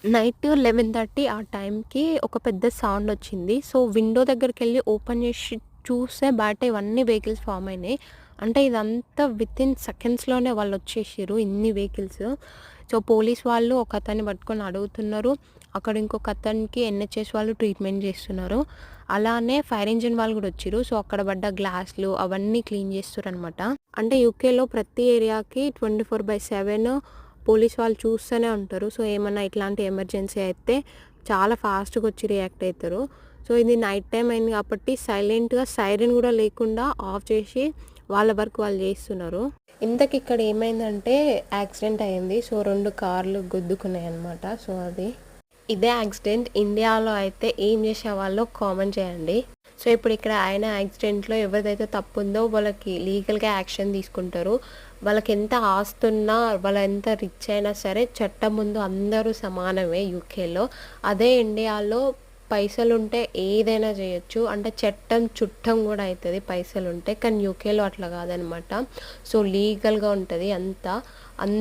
Night 11:30 ఆ టైంకి ఒక పెద్ద సౌండ్ వచ్చింది. సో, విండో దగ్గరికెళ్ళి ఓపెన్ చేసి చూస్తే బయట ఇవన్నీ వెహికల్స్ ఫార్మ్ అయినాయి. అంటే ఇదంతా వితిన్ సెకండ్స్‌లోనే వాళ్ళొచ్చేసిర్రు ఇన్ని వెహికల్స్. సో, పోలీస్ వాళ్ళు ఒకతన్ని పట్టుకొని అడుగుతున్నారు. అక్కడ ఇంకొక అతనికి ఎన్‌హెచ్ఎస్ వాళ్ళు ట్రీట్మెంట్ చేస్తున్నారు. అలానే ఫైర్ ఇంజిన్ వాళ్ళు గూడా వచ్చిర్రు. సో, అక్కడ పడ్డ గ్లాస్‌లు అవన్నీ క్లీన్ చేస్తుర్రనమాట. అంటే యూకేలో ప్రతి ఏరియాకి 24/7 పోలీస్ వాళ్ళు చూస్తూనే ఉంటారు. సో, ఏమన్నా ఇట్లాంటి ఎమర్జెన్సీ అయితే చాలా ఫాస్ట్‌గా వచ్చి రియాక్ట్ అయితారు. సో, ఇది నైట్ టైమ్ అయింది కాబట్టి సైలెంట్‌గా సైరన్ గూడా లేకుండా ఆఫ్ చేసి వాళ్ళ వర్క్ వాళ్ళు చేస్తున్నారు. ఇంతకిక్కడ ఏమైందంటే యాక్సిడెంట్ అయింది. సో, 2 కార్లు గుద్దుకున్నాయన్నమాట. సో, అది. ఇదే యాక్సిడెంట్ ఇండియాలో అయితే ఏం చేసేవాళ్ళో కామెంట్ చేయండి. సో, ఇప్పుడు ఇక్కడ అయిన యాక్సిడెంట్‌లో ఎవరిదైతే తప్పుందో వాళ్ళకి లీగల్‌గా యాక్షన్ తీసుకుంటారు. వాళ్ళకెంత ఆస్తున్నా, వాళ్ళెంత రిచ్ అయినా సరే చట్టం ముందు అందరూ సమానమే యూకేలో. అదే ఇండియాలో పైసలుంటే ఏదైనా చేయొచ్చు. అంటే చట్టం చుట్టం గూడా అయితది పైసలుంటే. కానీ యూకేలో అట్లా కాదనమాట. సో, లీగల్‌గా ఉంటది అంతా.